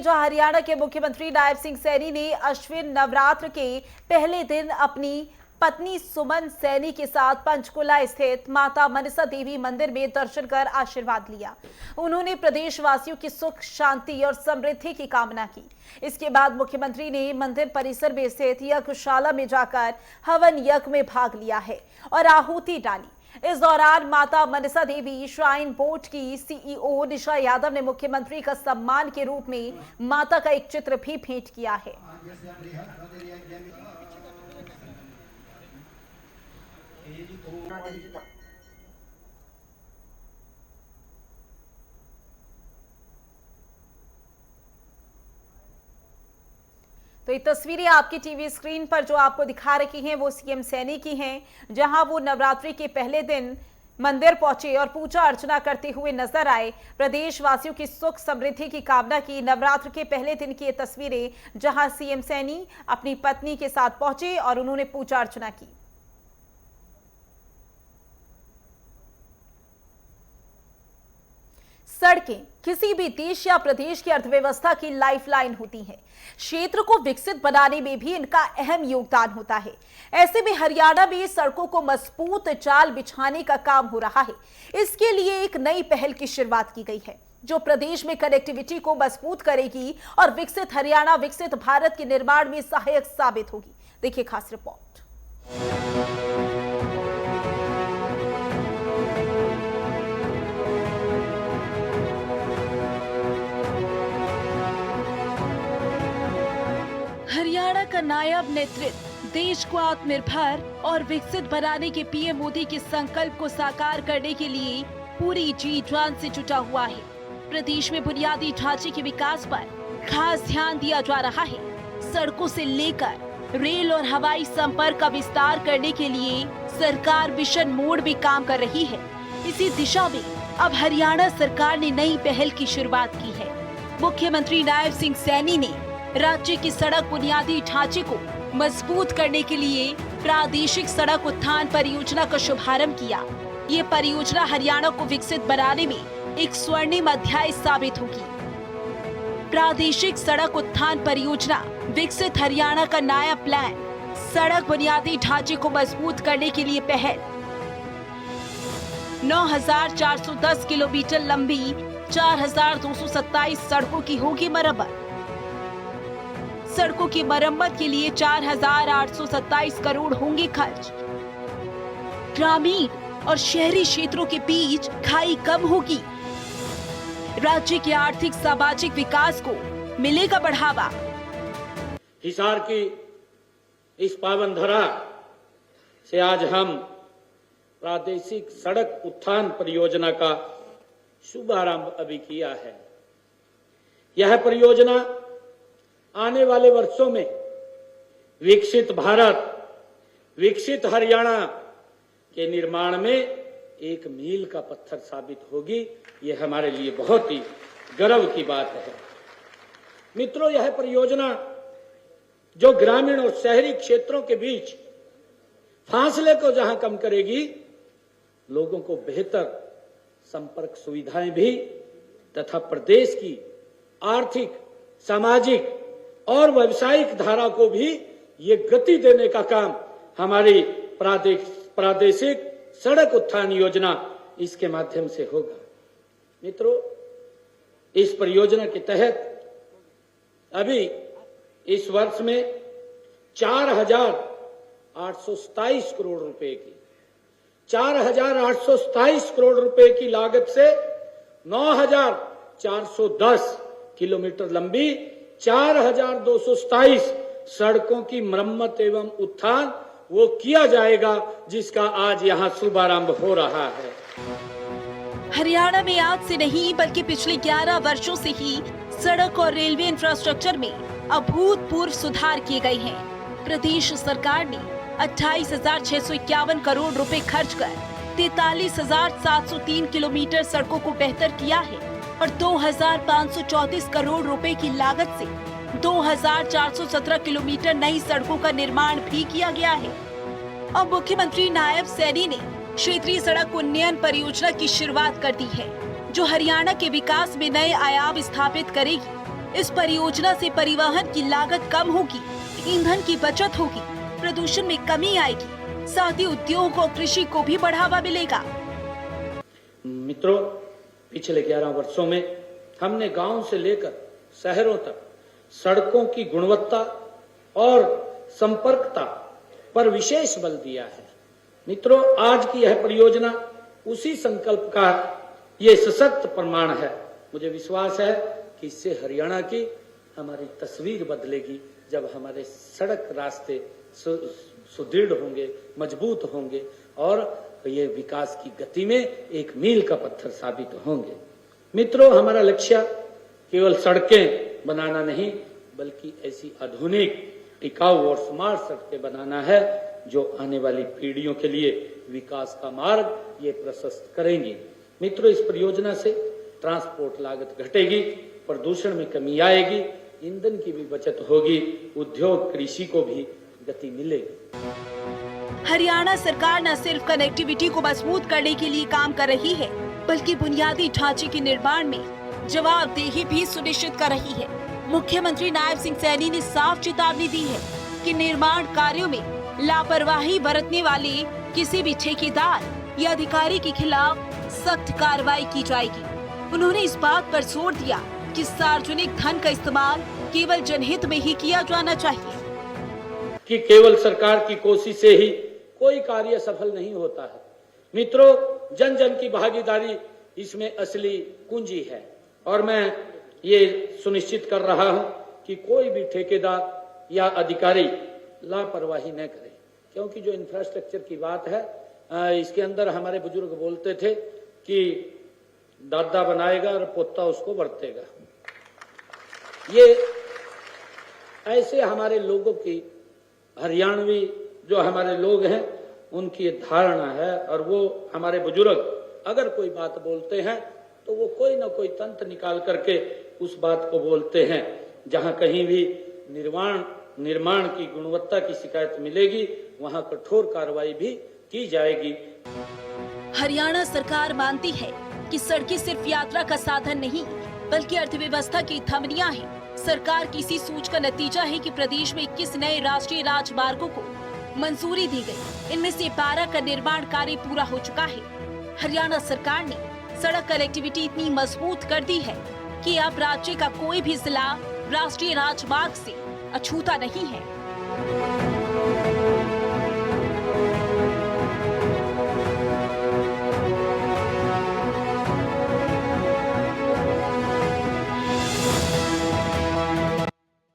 जो हरियाणा के मुख्यमंत्री नायब सिंह सैनी ने अश्विन नवरात्र के पहले दिन अपनी पत्नी सुमन सैनी के साथ पंचकुला स्थित माता मनसा देवी मंदिर में दर्शन कर आशीर्वाद लिया। उन्होंने प्रदेशवासियों की सुख शांति और समृद्धि की कामना की। इसके बाद मुख्यमंत्री ने मंदिर परिसर में स्थित यज्ञशाला में जाकर हवन यज्ञ में भाग लिया है और आहुति डाली। इस दौरान माता मनसा देवी श्राइन बोर्ड की सीईओ निशा यादव ने मुख्यमंत्री का सम्मान के रूप में माता का एक चित्र भी भेंट किया है। तो ये तस्वीरें आपकी टीवी स्क्रीन पर जो आपको दिखा रही हैं वो सीएम सैनी की हैं, जहां वो नवरात्रि के पहले दिन मंदिर पहुंचे और पूजा अर्चना करते हुए नजर आए। प्रदेशवासियों की सुख समृद्धि की कामना की। नवरात्र के पहले दिन की ये तस्वीरें, जहां सीएम सैनी अपनी पत्नी के साथ पहुंचे और उन्होंने पूजा अर्चना की। सड़कें किसी भी देश या प्रदेश की अर्थव्यवस्था की लाइफलाइन होती हैं। क्षेत्र को विकसित बनाने में भी इनका अहम योगदान होता है। ऐसे में हरियाणा में सड़कों को मजबूत जाल बिछाने का काम हो रहा है। इसके लिए एक नई पहल की शुरुआत की गई है, जो प्रदेश में कनेक्टिविटी को मजबूत करेगी और विकसित हरियाणा विकसित भारत के निर्माण में सहायक साबित होगी। देखिए खास रिपोर्ट। हरियाणा का नायाब नेतृत्व देश को आत्मनिर्भर और विकसित बनाने के पीएम मोदी के संकल्प को साकार करने के लिए पूरी जी जान से जुटा हुआ है। प्रदेश में बुनियादी ढांचे के विकास पर खास ध्यान दिया जा रहा है। सड़कों से लेकर रेल और हवाई संपर्क का विस्तार करने के लिए सरकार मिशन मोड में काम कर रही है। इसी दिशा में अब हरियाणा सरकार ने नई पहल की शुरुआत की है। मुख्यमंत्री नायब सिंह सैनी ने राज्य की सड़क बुनियादी ढांचे को मजबूत करने के लिए प्रादेशिक सड़क उत्थान परियोजना का शुभारंभ किया। ये परियोजना हरियाणा को विकसित बनाने में एक स्वर्णिम अध्याय साबित होगी। प्रादेशिक सड़क उत्थान परियोजना विकसित हरियाणा का नया प्लान सड़क बुनियादी ढांचे को मजबूत करने के लिए पहल। 9,410 किलोमीटर लंबी 4,227 सड़कों की होगी मरम्मत। सड़कों की मरम्मत के लिए 4,827 करोड़ होंगे खर्च। ग्रामीण और शहरी क्षेत्रों के बीच खाई कम होगी। राज्य के आर्थिक सामाजिक विकास को मिलेगा बढ़ावा। हिसार की इस पावन धरा से आज हम प्रादेशिक सड़क उत्थान परियोजना का शुभारंभ अभी किया है। यह परियोजना आने वाले वर्षों में विकसित भारत, विकसित हरियाणा के निर्माण में एक मील का पत्थर साबित होगी। यह हमारे लिए बहुत ही गर्व की बात है। मित्रों, यह परियोजना जो ग्रामीण और शहरी क्षेत्रों के बीच फासले को जहां कम करेगी, लोगों को बेहतर संपर्क सुविधाएं भी तथा प्रदेश की आर्थिक, सामाजिक और व्यावसायिक धारा को भी ये गति देने का काम हमारी प्रादेशिक सड़क उत्थान योजना इसके माध्यम से होगा। मित्रों, इस परियोजना के तहत अभी इस वर्ष में 4,827 करोड़ रुपए की 4,827 करोड़ रुपए की लागत से 9,410 किलोमीटर लंबी 4,227 सड़कों की मरम्मत एवं उत्थान वो किया जाएगा, जिसका आज यहाँ शुभारंभ हो रहा है। हरियाणा में आज से नहीं बल्कि पिछले 11 वर्षों से ही सड़क और रेलवे इंफ्रास्ट्रक्चर में अभूतपूर्व सुधार किए गए हैं। प्रदेश सरकार ने 28,651 करोड़ रुपए खर्च कर 43,703 किलोमीटर सड़कों को बेहतर किया है और 2,534 करोड़ रुपए की लागत से 2,417 किलोमीटर नई सड़कों का निर्माण भी किया गया है। अब मुख्यमंत्री नायब सैनी ने क्षेत्रीय सड़क उन्नयन परियोजना की शुरुआत कर दी है, जो हरियाणा के विकास में नए आयाम स्थापित करेगी। इस परियोजना से परिवहन की लागत कम होगी, ईंधन की बचत होगी, प्रदूषण में कमी आएगी, साथ ही उद्योग और कृषि को भी बढ़ावा मिलेगा। मित्रों, पिछले 11 वर्षों में हमने गांव से लेकर शहरों तक सड़कों की गुणवत्ता और संपर्कता पर विशेष बल दिया है। मित्रों, आज की यह परियोजना उसी संकल्प का ये सशक्त प्रमाण है। मुझे विश्वास है कि इससे हरियाणा की हमारी तस्वीर बदलेगी, जब हमारे सड़क रास्ते सुदृढ़ होंगे, मजबूत होंगे और ये विकास की गति में एक मील का पत्थर साबित होंगे। मित्रों, हमारा लक्ष्य केवल सड़कें बनाना नहीं, बल्कि ऐसी आधुनिक, टिकाऊ और स्मार्ट सड़कें बनाना है जो आने वाली पीढ़ियों के लिए विकास का मार्ग ये प्रशस्त करेंगी। मित्रों, इस परियोजना से ट्रांसपोर्ट लागत घटेगी, प्रदूषण में कमी आएगी, ईंधन की भी बचत होगी, उद्योग कृषि को भी गति मिलेगी। हरियाणा सरकार न सिर्फ कनेक्टिविटी को मजबूत करने के लिए काम कर रही है, बल्कि बुनियादी ढांचे के निर्माण में जवाबदेही भी सुनिश्चित कर रही है। मुख्यमंत्री नायब सिंह सैनी ने साफ चेतावनी दी है कि निर्माण कार्यों में लापरवाही बरतने वाले किसी भी ठेकेदार या अधिकारी के खिलाफ सख्त कार्रवाई की जाएगी। उन्होंने इस बात पर जोर दिया कि सार्वजनिक धन का इस्तेमाल केवल जनहित में ही किया जाना चाहिए, कि केवल सरकार की कोशिश से ही कोई कार्य सफल नहीं होता है। मित्रों, जन जन की भागीदारी इसमें असली कुंजी है और मैं ये सुनिश्चित कर रहा हूं कि कोई भी ठेकेदार या अधिकारी लापरवाही न करे, क्योंकि जो इंफ्रास्ट्रक्चर की बात है, इसके अंदर हमारे बुजुर्ग बोलते थे कि दादा बनाएगा और पोता उसको बरतेगा। ये ऐसे हमारे लोगों की, हरियाणवी जो हमारे लोग हैं, उनकी धारणा है और वो हमारे बुजुर्ग अगर कोई बात बोलते हैं तो वो कोई ना कोई तंत्र निकाल करके उस बात को बोलते हैं। जहां कहीं भी निर्माण की गुणवत्ता की शिकायत मिलेगी, वहां कठोर कार्रवाई भी की जाएगी। हरियाणा सरकार मानती है कि सड़कें सिर्फ यात्रा का साधन नहीं, बल्कि अर्थव्यवस्था की धमनियां हैं। सरकार की इसी सोच का नतीजा है कि प्रदेश में 21 नए राष्ट्रीय राजमार्गों को मंजूरी दी गई। इनमें से 12 का निर्माण कार्य पूरा हो चुका है। हरियाणा सरकार ने सड़क कनेक्टिविटी इतनी मजबूत कर दी है कि अब राज्य का कोई भी जिला राष्ट्रीय राजमार्ग से अछूता नहीं है।